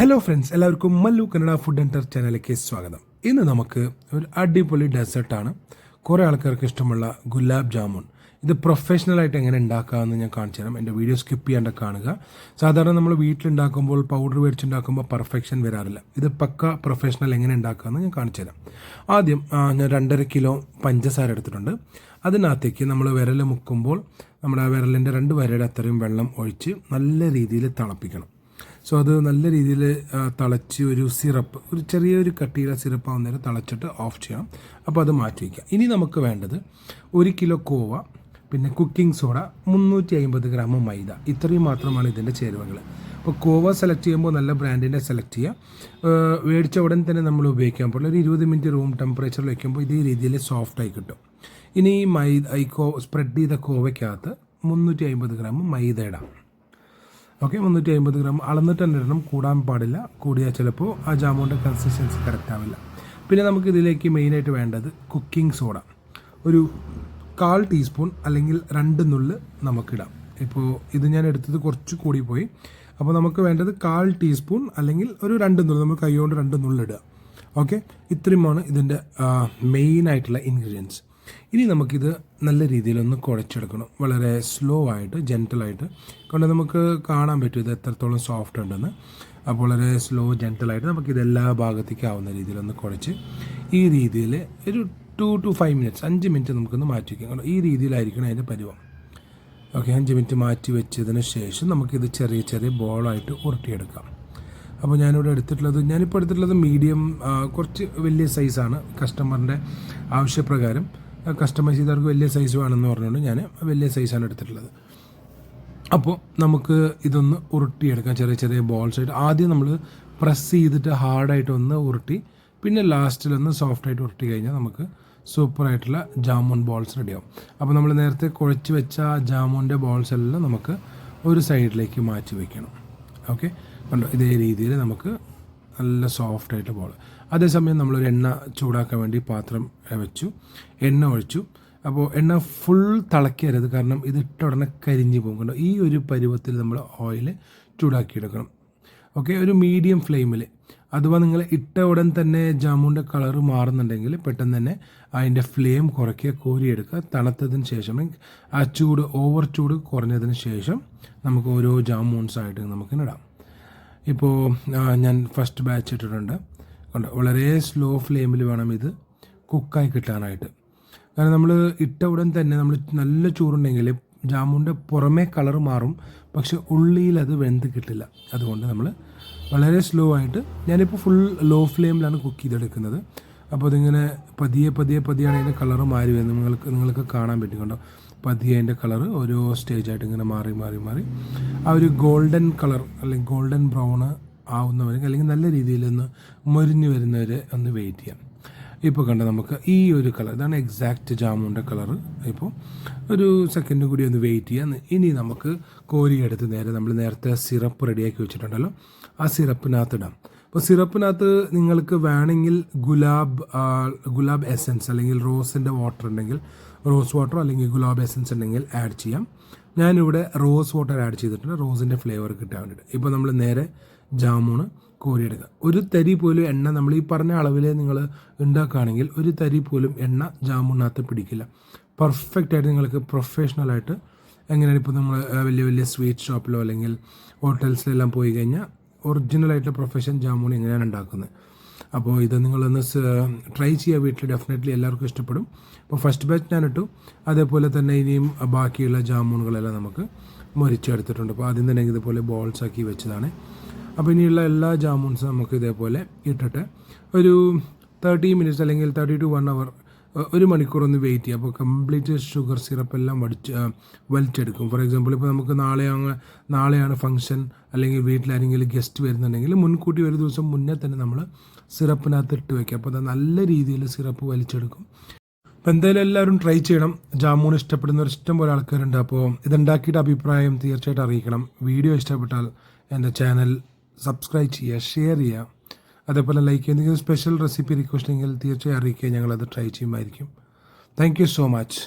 Hello friends, എല്ലാവർക്കും Mallu Kannada food and touch ചാനലിലേക്ക് സ്വാഗതം. ഇന്ന് നമുക്ക് ഒരു അടിപൊളി ഡെസേർട്ടാണ് കുറേ ആൾക്കാർക്ക് ഇഷ്ടമുള്ള ഗുലാബ് ജാമുൻ. ഇത് പ്രൊഫഷണലായിട്ട് എങ്ങനെ ഉണ്ടാക്കാമെന്ന് ഞാൻ കാണിച്ചു തരാം. എൻ്റെ വീഡിയോ സ്കിപ്പ് ചെയ്യാണ്ട് കാണുക. സാധാരണ നമ്മൾ വീട്ടിലുണ്ടാക്കുമ്പോൾ പൗഡർ മേടിച്ചുണ്ടാക്കുമ്പോൾ പെർഫെക്ഷൻ വരാറില്ല. ഇത് പക്ക പ്രൊഫഷണൽ എങ്ങനെ ഉണ്ടാക്കാമെന്ന് ഞാൻ കാണിച്ചു തരാം. ആദ്യം ഞാൻ 2.5 കിലോ പഞ്ചസാര എടുത്തിട്ടുണ്ട്. അതിനകത്തേക്ക് നമ്മൾ വിരൽ മുക്കുമ്പോൾ നമ്മുടെ വിരലിൻ്റെ 2 വരയുടെ അത്രയും വെള്ളം ഒഴിച്ച് നല്ല രീതിയിൽ തിളപ്പിക്കണം. സോ അത് നല്ല രീതിയിൽ തിളച്ച് ഒരു സിറപ്പ്, ഒരു ചെറിയൊരു കട്ടിയുള്ള സിറപ്പ് ആവുന്നേരം തിളച്ചിട്ട് ഓഫ് ചെയ്യാം. അപ്പോൾ അത് മാറ്റി വയ്ക്കാം. ഇനി നമുക്ക് വേണ്ടത് 1 കിലോ കോവ, പിന്നെ കുക്കിംഗ് സോഡ, 350 ഗ്രാം മൈദ. ഇത്രയും മാത്രമാണ് ഇതിൻ്റെ ചേരുവകൾ. അപ്പോൾ കോവ സെലക്ട് ചെയ്യുമ്പോൾ നല്ല ബ്രാൻഡിൻ്റെ സെലക്ട് ചെയ്യുക. മേടിച്ച ഉടൻ തന്നെ നമ്മൾ ഉപയോഗിക്കാൻ പാടില്ല. ഒരു 20 മിനിറ്റ് റൂം ടെമ്പറേച്ചറിൽ വയ്ക്കുമ്പോൾ ഇതേ രീതിയിൽ സോഫ്റ്റായി കിട്ടും. ഇനി ഈ സ്പ്രെഡ് ചെയ്ത കോവയ്ക്കകത്ത് 350 ഗ്രാം മൈദ ഇടാം. ഓക്കെ, 350 ഗ്രാം അളന്നിട്ട് തന്നെ ഇടണം, കൂടാൻ പാടില്ല. കൂടിയാൽ ചിലപ്പോൾ ആ ജാമുൻ്റെ കൺസിസ്റ്റൻസി കറക്റ്റ് ആവില്ല. പിന്നെ നമുക്ക് ഇതിലേക്ക് മെയിനായിട്ട് വേണ്ടത് കുക്കിംഗ് സോഡ. ഒരു 1/4 ടീസ്പൂൺ അല്ലെങ്കിൽ 2 നുള്ള് നമുക്കിടാം. ഇപ്പോൾ ഇത് ഞാൻ എടുത്തത് കുറച്ച് കൂടിപ്പോയി. അപ്പോൾ നമുക്ക് വേണ്ടത് 1/4 ടീസ്പൂൺ അല്ലെങ്കിൽ ഒരു 2 നുള്ള്, നമ്മൾ കൈ കൊണ്ട് 2 നുള്ള് ഇടുക. ഓക്കെ, ഇത്രയുമാണ് ഇതിൻ്റെ മെയിനായിട്ടുള്ള ഇൻഗ്രീഡിയൻസ്. ഇനി നമുക്കിത് നല്ല രീതിയിലൊന്ന് കുഴച്ചെടുക്കണം. വളരെ സ്ലോ ആയിട്ട്, ജെൻറ്റലായിട്ട്, കൊണ്ട് നമുക്ക് കാണാൻ പറ്റും ഇത് എത്രത്തോളം സോഫ്റ്റ് ഉണ്ടെന്ന്. അപ്പോൾ വളരെ സ്ലോ ജെൻറ്റലായിട്ട് നമുക്കിത് എല്ലാ ഭാഗത്തേക്കും ആവുന്ന രീതിയിലൊന്ന് കുഴച്ച് ഈ രീതിയിൽ ഒരു 2 to 5 മിനിറ്റ്സ്, 5 മിനിറ്റ് നമുക്കൊന്ന് മാറ്റി വയ്ക്കാം. കാരണം ഈ രീതിയിലായിരിക്കണം അതിൻ്റെ പരുവം. ഓക്കെ, 5 മിനിറ്റ് മാറ്റി വെച്ചതിന് ശേഷം നമുക്കിത് ചെറിയ ചെറിയ ബോളായിട്ട് ഉരുട്ടിയെടുക്കാം. അപ്പോൾ ഞാനിപ്പോൾ എടുത്തിട്ടുള്ളത് മീഡിയം, കുറച്ച് വലിയ സൈസാണ്. കസ്റ്റമറിൻ്റെ ആവശ്യപ്രകാരം കസ്റ്റമൈസ് ചെയ്തവർക്ക് വലിയ സൈസ് വേണമെന്ന് പറഞ്ഞുകൊണ്ട് ഞാൻ വലിയ സൈസാണ് എടുത്തിട്ടുള്ളത്. അപ്പോൾ നമുക്ക് ഇതൊന്ന് ഉരുട്ടിയെടുക്കാം ചെറിയ ചെറിയ ബോൾസ് ആയിട്ട്. ആദ്യം നമ്മൾ പ്രസ് ചെയ്തിട്ട് ഹാർഡായിട്ട് ഒന്ന് ഉരുട്ടി, പിന്നെ ലാസ്റ്റിലൊന്ന് സോഫ്റ്റായിട്ട് ഉരുട്ടി കഴിഞ്ഞാൽ നമുക്ക് സൂപ്പറായിട്ടുള്ള ജാമുൻ ബോൾസ് റെഡിയാവും. അപ്പോൾ നമ്മൾ നേരത്തെ കുഴച്ച് വെച്ച ജാമുൻ്റെ ബോൾസ് എല്ലാം നമുക്ക് ഒരു സൈഡിലേക്ക് മാറ്റി വയ്ക്കണം. ഓക്കെ, കണ്ടോ, ഇതേ രീതിയിൽ നമുക്ക് നല്ല സോഫ്റ്റായിട്ട് ബോൾ. അതേസമയം നമ്മളൊരു എണ്ണ ചൂടാക്കാൻ വേണ്ടി പാത്രം വെച്ചു, എണ്ണ ഒഴിച്ചു. അപ്പോൾ എണ്ണ ഫുൾ തിളക്കരുത്, കാരണം ഇത് ഇട്ട ഉടനെ കരിഞ്ഞു പോകും. കണ്ടോ, ഈ ഒരു പരുവത്തിൽ നമ്മൾ ഓയിൽ ചൂടാക്കിയെടുക്കണം. ഓക്കെ, ഒരു മീഡിയം ഫ്ലെയിമിൽ. അഥവാ നിങ്ങൾ ഇട്ട ഉടൻ തന്നെ ജാമുൻ്റെ കളറ് മാറുന്നുണ്ടെങ്കിൽ പെട്ടെന്ന് തന്നെ അതിൻ്റെ ഫ്ലെയിം കുറയ്ക്കുക, കോരിയെടുക്കുക. തണുത്തതിന് ശേഷം ആ ഓവർ ചൂട് കുറഞ്ഞതിന് ശേഷം നമുക്ക് ഓരോ ജാമൂൺസായിട്ട് നമുക്കിടാം. ഇപ്പോൾ ഞാൻ ഫസ്റ്റ് ബാച്ച് ഇട്ടിട്ടുണ്ട്. കണ്ടോ, വളരെ സ്ലോ ഫ്ലെയിമിൽ വേണം ഇത് കുക്കായി കിട്ടാനായിട്ട്. കാരണം നമ്മൾ ഇട്ട ഉടൻ തന്നെ നമ്മൾ നല്ല ചൂടുണ്ടെങ്കിൽ ജാമുൻ്റെ പുറമേ കളർ മാറും, പക്ഷെ ഉള്ളിയിൽ അത് വെന്ത് കിട്ടില്ല. അതുകൊണ്ട് നമ്മൾ വളരെ സ്ലോ ആയിട്ട്, ഞാനിപ്പോൾ ഫുൾ ലോ ഫ്ലെയിമിലാണ് കുക്ക് ചെയ്തെടുക്കുന്നത്. അപ്പോൾ അതിങ്ങനെ പതിയാണ് അതിൻ്റെ കളറ് മാറി വരുന്നത്. നിങ്ങൾക്ക് കാണാൻ പറ്റും. കണ്ടോ, പതിയെ അതിൻ്റെ കളറ് ഓരോ സ്റ്റേജായിട്ട് ഇങ്ങനെ മാറി ആ ഒരു ഗോൾഡൻ കളർ അല്ലെങ്കിൽ ഗോൾഡൻ ബ്രൗൺ ആവുന്നവരെ, അല്ലെങ്കിൽ നല്ല രീതിയിലൊന്ന് മൊരിഞ്ഞ് വരുന്നവരെ ഒന്ന് വെയിറ്റ് ചെയ്യാം. ഇപ്പോൾ കണ്ട നമുക്ക് ഈ ഒരു കളർ, ഇതാണ് എക്സാക്റ്റ് ജാമുൻ്റെ കളറ്. ഇപ്പോൾ ഒരു സെക്കൻഡ് കൂടി ഒന്ന് വെയിറ്റ് ചെയ്യാം. ഇനി നമുക്ക് കോരിയെടുത്ത് നമ്മൾ നേരത്തെ സിറപ്പ് റെഡിയാക്കി വെച്ചിട്ടുണ്ടല്ലോ, ആ സിറപ്പിനകത്ത് ഇടാം. അപ്പോൾ സിറപ്പിനകത്ത് നിങ്ങൾക്ക് വേണമെങ്കിൽ ഗുലാബ് എസൻസ് അല്ലെങ്കിൽ റോസിൻ്റെ വാട്ടർ ഉണ്ടെങ്കിൽ റോസ് വാട്ടർ, അല്ലെങ്കിൽ ഗുലാബ് എസൻസ് ഉണ്ടെങ്കിൽ ആഡ് ചെയ്യാം. ഞാനിവിടെ റോസ് വാട്ടർ ആഡ് ചെയ്തിട്ടുണ്ട്, റോസിൻ്റെ ഫ്ലേവർ കിട്ടാൻ വേണ്ടിയിട്ട്. ഇപ്പോൾ നമ്മൾ നേരെ ജാമൂണ് കോരിയെടുക്കുക. ഒരു തരി പോലും എണ്ണ, നമ്മൾ ഈ പറഞ്ഞ അളവിൽ നിങ്ങൾ ഉണ്ടാക്കുകയാണെങ്കിൽ ഒരു തരി പോലും എണ്ണ ജാമൂണിനകത്ത് പിടിക്കില്ല. പെർഫെക്റ്റായിട്ട് നിങ്ങൾക്ക് പ്രൊഫഷണലായിട്ട് എങ്ങനെയാണ്, ഇപ്പോൾ നമ്മൾ വലിയ സ്വീറ്റ് ഷോപ്പിലോ അല്ലെങ്കിൽ ഹോട്ടൽസിലെല്ലാം പോയി കഴിഞ്ഞാൽ ഒറിജിനലായിട്ട് പ്രൊഫഷൻ ജാമുൻ എങ്ങനെയാണ് ഉണ്ടാക്കുന്നത്. അപ്പോൾ ഇത് നിങ്ങളൊന്ന് ട്രൈ ചെയ്യുക വീട്ടിൽ, ഡെഫിനറ്റ്ലി എല്ലാവർക്കും ഇഷ്ടപ്പെടും. അപ്പോൾ ഫസ്റ്റ് ബാച്ച് ഞാൻ ഇട്ടു. അതേപോലെ തന്നെ ഇനിയും ബാക്കിയുള്ള ജാമുനുകളെല്ലാം നമുക്ക് മൊരിച്ചെടുത്തിട്ടുണ്ട്. അപ്പോൾ ആദ്യം തന്നെ ഇതുപോലെ ബോൾസ് ആക്കി വെച്ചതാണ്. അപ്പോൾ ഇനിയുള്ള എല്ലാ ജാമുൻസും നമുക്ക് ഇതേപോലെ ഇട്ടിട്ട് ഒരു 30 മിനിറ്റ്സ് അല്ലെങ്കിൽ 30 to 1 hour, 1 മണിക്കൂർ ഒന്ന് വെയിറ്റ് ചെയ്യുക. അപ്പോൾ കംപ്ലീറ്റ് ഷുഗർ സിറപ്പ് എല്ലാം വലിച്ചെടുക്കും. ഫോർ എക്സാമ്പിൾ, ഇപ്പോൾ നമുക്ക് നാളെയാണ് ഫംഗ്ഷൻ, അല്ലെങ്കിൽ വീട്ടിലാരെങ്കിലും ഗസ്റ്റ് വരുന്നുണ്ടെങ്കിൽ മുൻകൂട്ടി ഒരു ദിവസം മുന്നേ തന്നെ നമ്മൾ സിറപ്പിനകത്ത് ഇട്ട് വയ്ക്കുക. അപ്പോൾ അത് നല്ല രീതിയിൽ സിറപ്പ് വലിച്ചെടുക്കും. അപ്പോൾ എന്തായാലും എല്ലാവരും ട്രൈ ചെയ്യണം. ജാമുൻ ഇഷ്ടപ്പെടുന്നവർ ഇഷ്ടം പോലെ ആൾക്കാരുണ്ട്. അപ്പോൾ ഇതുണ്ടാക്കിയിട്ട് അഭിപ്രായം തീർച്ചയായിട്ടും അറിയിക്കണം. വീഡിയോ ഇഷ്ടപ്പെട്ടാൽ എൻ്റെ ചാനൽ സബ്സ്ക്രൈബ് ചെയ്യുക, ഷെയർ ചെയ്യുക, അതേപോലെ ലൈക്ക് ചെയ്യുക. എന്തെങ്കിലും സ്പെഷ്യൽ റെസിപ്പി റിക്വസ്റ്റ് എങ്കിൽ തീർച്ചയായും അറിയിക്കുക, ഞങ്ങളത് ട്രൈ ചെയ്യുമായിരിക്കും. Thank you so much.